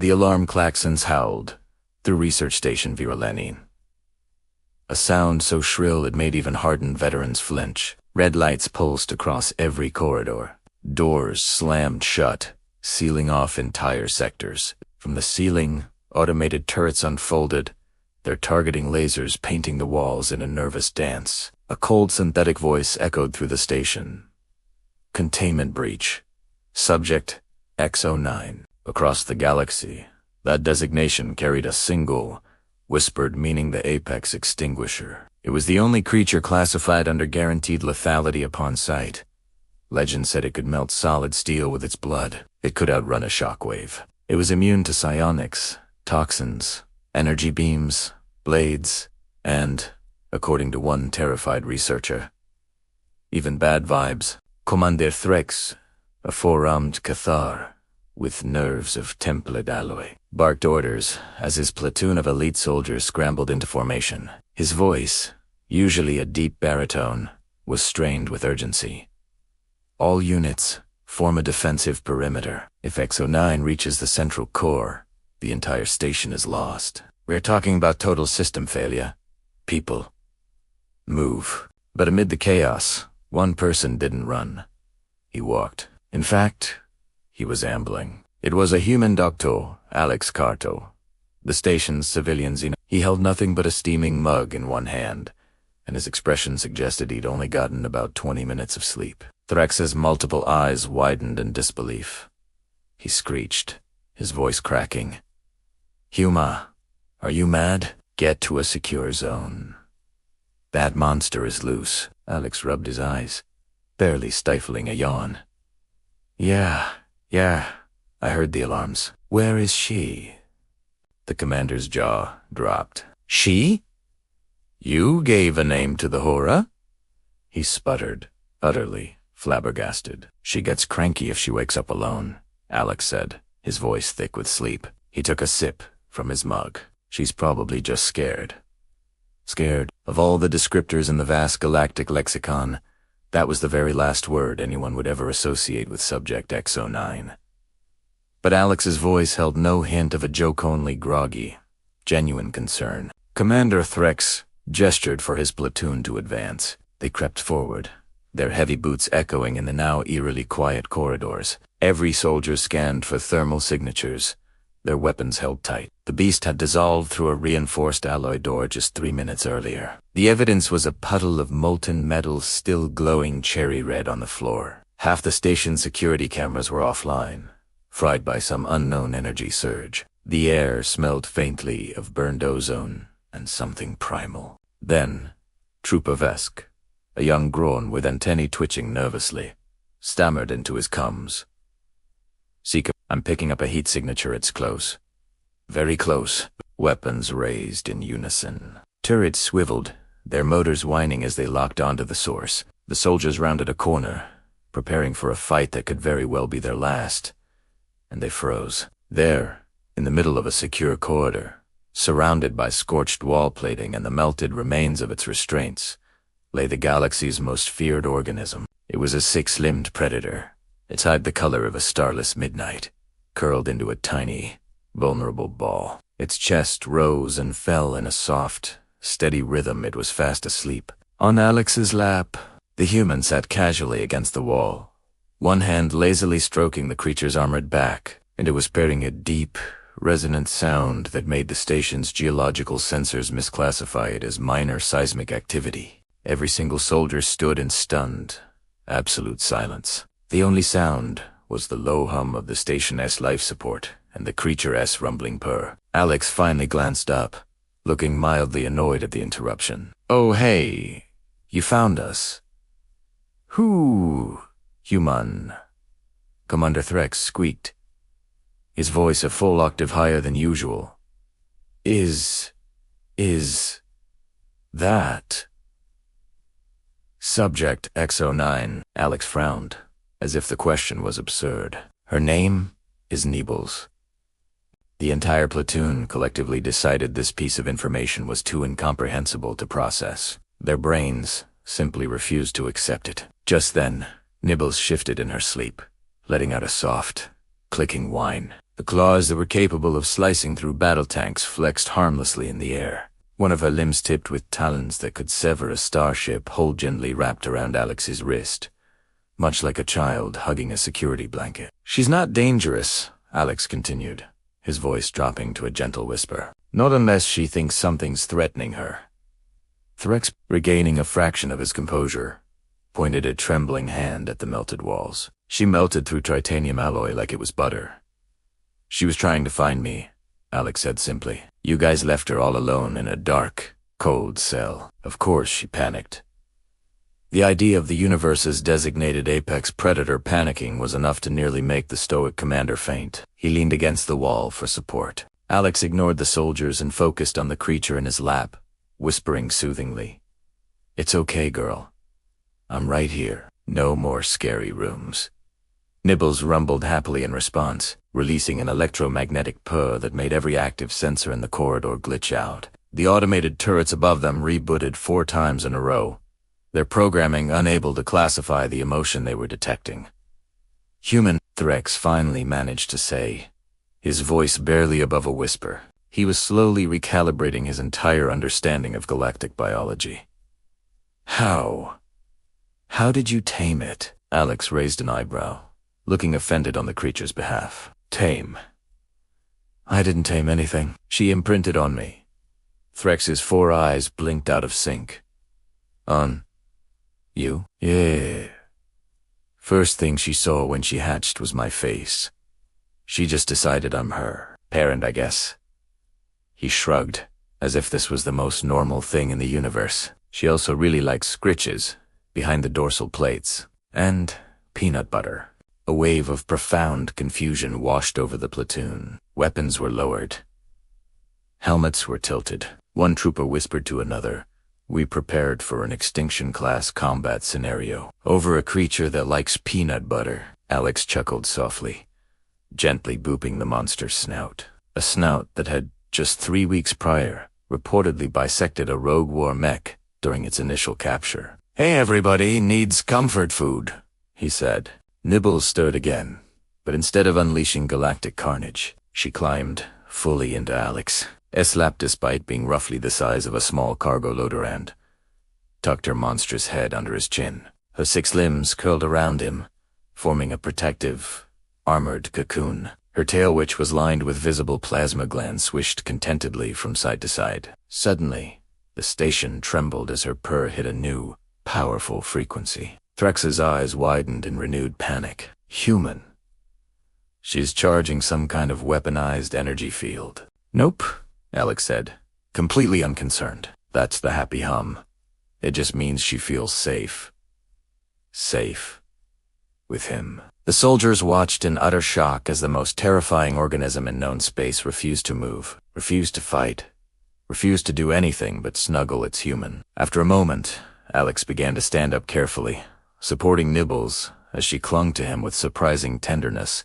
The alarm klaxons howled through Research Station Viralenin. A sound so shrill it made even hardened veterans flinch. Red lights pulsed across every corridor. Doors slammed shut, sealing off entire sectors. From the ceiling, automated turrets unfolded, their targeting lasers painting the walls in a nervous dance. A cold synthetic voice echoed through the station. Containment breach. Subject X09. Across the galaxy, that designation carried a single, whispered meaning the apex extinguisher. It was the only creature classified under guaranteed lethality upon sight. Legend said it could melt solid steel with its blood. It could outrun a shockwave. It was immune to psionics, toxins, energy beams, blades, and, according to one terrified researcher, even bad vibes. Commander Threx, a four-armed Cathar, with nerves of template alloy, barked orders as his platoon of elite soldiers scrambled into formation. His voice, usually a deep baritone, was strained with urgency. All units form a defensive perimeter. If X09 reaches the central core, the entire station is lost. We're talking about total system failure. People. Move. But amid the chaos, one person didn't run. He walked. In fact, he was ambling. It was a human doctor, Alex Carto. The station's civilians, he held nothing but a steaming mug in one hand, and his expression suggested he'd only gotten about 20 minutes of sleep. Threx's multiple eyes widened in disbelief. He screeched, his voice cracking. "Huma, are you mad? Get to a secure zone. That monster is loose." Alex rubbed his eyes, barely stifling a yawn. Yeah, I heard the alarms. Where is she?" The commander's jaw dropped. "She? You gave a name to the horror?" He sputtered, utterly flabbergasted. "She gets cranky if she wakes up alone," Alex said, his voice thick with sleep. He took a sip from his mug. "She's probably just scared." Scared. Of all the descriptors in the vast galactic lexicon, that was the very last word anyone would ever associate with Subject X09. But Alex's voice held no hint of a joke-only groggy, genuine concern. Commander Threx gestured for his platoon to advance. They crept forward, their heavy boots echoing in the now eerily quiet corridors. Every soldier scanned for thermal signatures, their weapons held tight. The beast had dissolved through a reinforced alloy door just 3 minutes earlier. The evidence was a puddle of molten metal still glowing cherry red on the floor. Half the station's security cameras were offline, fried by some unknown energy surge. The air smelled faintly of burned ozone and something primal. Then, Trupovesque, a young Groan with antennae twitching nervously, stammered into his comms. "Seeker, I'm picking up a heat signature. It's close. Very close." Weapons raised in unison. Turrets swiveled, their motors whining as they locked onto the source. The soldiers rounded a corner, preparing for a fight that could very well be their last. And they froze. There, in the middle of a secure corridor, surrounded by scorched wall plating and the melted remains of its restraints, lay the galaxy's most feared organism. It was a six-limbed predator, its hide the color of a starless midnight, curled into a tiny, vulnerable ball. Its chest rose and fell in a soft, steady rhythm. It was fast asleep. On Alex's lap, the human sat casually against the wall, one hand lazily stroking the creature's armored back, and it was pairing a deep, resonant sound that made the station's geological sensors misclassify it as minor seismic activity. Every single soldier stood in stunned, absolute silence. The only sound was the low hum of the station's life support and the creature's rumbling purr. Alex finally glanced up, looking mildly annoyed at the interruption. "Oh, hey, you found us." "Who, human?" Commander Threx squeaked, his voice a full octave higher than usual. Is that Subject X09? Alex frowned, as if the question was absurd. "Her name is Nibbles." The entire platoon collectively decided this piece of information was too incomprehensible to process. Their brains simply refused to accept it. Just then, Nibbles shifted in her sleep, letting out a soft, clicking whine. The claws that were capable of slicing through battle tanks flexed harmlessly in the air. One of her limbs tipped with talons that could sever a starship hold gently wrapped around Alex's wrist, much like a child hugging a security blanket. "She's not dangerous," Alex continued, his voice dropping to a gentle whisper. "Not unless she thinks something's threatening her." Threx, regaining a fraction of his composure, pointed a trembling hand at the melted walls. "She melted through titanium alloy like it was butter. She was trying to find me," Alex said simply. "You guys left her all alone in a dark, cold cell. Of course she panicked." The idea of the universe's designated apex predator panicking was enough to nearly make the stoic commander faint. He leaned against the wall for support. Alex ignored the soldiers and focused on the creature in his lap, whispering soothingly, "It's okay, girl. I'm right here. No more scary rooms." Nibbles rumbled happily in response, releasing an electromagnetic purr that made every active sensor in the corridor glitch out. The automated turrets above them rebooted 4 times in a row, their programming unable to classify the emotion they were detecting. "Human," Threx finally managed to say, his voice barely above a whisper. He was slowly recalibrating his entire understanding of galactic biology. How did you tame it?" Alex raised an eyebrow, looking offended on the creature's behalf. "Tame? I didn't tame anything. She imprinted on me." Threx's 4 eyes blinked out of sync. "On you?" "Yeah. First thing she saw when she hatched was my face. She just decided I'm her parent, I guess." He shrugged, as if this was the most normal thing in the universe. "She also really likes scritches behind the dorsal plates. And peanut butter." A wave of profound confusion washed over the platoon. Weapons were lowered. Helmets were tilted. One trooper whispered to another, "We prepared for an extinction-class combat scenario. Over a creature that likes peanut butter." Alex chuckled softly, gently booping the monster's snout. A snout that had, just 3 weeks prior, reportedly bisected a rogue war mech during its initial capture. "Hey, everybody needs comfort food," he said. Nibbles stirred again, but instead of unleashing galactic carnage, she climbed fully into Alex. S-lap, despite being roughly the size of a small cargo loader, and tucked her monstrous head under his chin. Her 6 limbs curled around him, forming a protective, armored cocoon. Her tail, which was lined with visible plasma glands, swished contentedly from side to side. Suddenly, the station trembled as her purr hit a new, powerful frequency. Threx's eyes widened in renewed panic. "Human. She's charging some kind of weaponized energy field." "Nope," Alex said, completely unconcerned. "That's the happy hum. It just means she feels safe. Safe. With him." The soldiers watched in utter shock as the most terrifying organism in known space refused to move, refused to fight, refused to do anything but snuggle its human. After a moment, Alex began to stand up carefully, supporting Nibbles as she clung to him with surprising tenderness,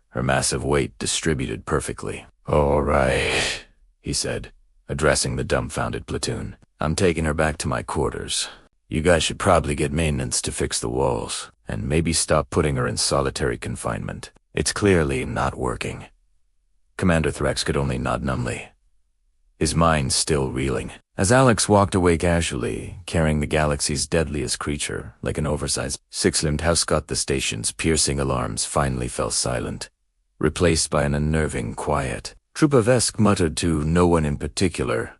her massive weight distributed perfectly. "All right," he said, addressing the dumbfounded platoon. "I'm taking her back to my quarters. You guys should probably get maintenance to fix the walls, and maybe stop putting her in solitary confinement. It's clearly not working." Commander Threx could only nod numbly, his mind still reeling. As Alex walked away casually, carrying the galaxy's deadliest creature like an oversized 6-limbed housecut, the station's piercing alarms finally fell silent, replaced by an unnerving quiet. Trooper Vesk muttered to no one in particular,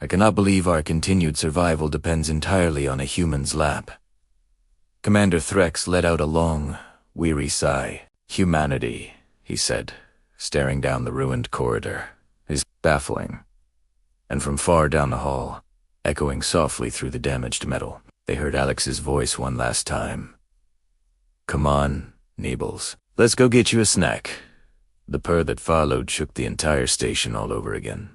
"I cannot believe our continued survival depends entirely on a human's lap." Commander Threx let out a long, weary sigh. "Humanity," he said, staring down the ruined corridor, "is baffling." And from far down the hall, echoing softly through the damaged metal, they heard Alex's voice one last time. "Come on, Nibbles. Let's go get you a snack." The purr that followed shook the entire station all over again.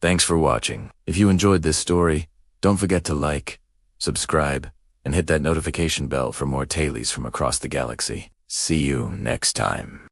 Thanks for watching. If you enjoyed this story, don't forget to like, subscribe, and hit that notification bell for more tailies from across the galaxy. See you next time.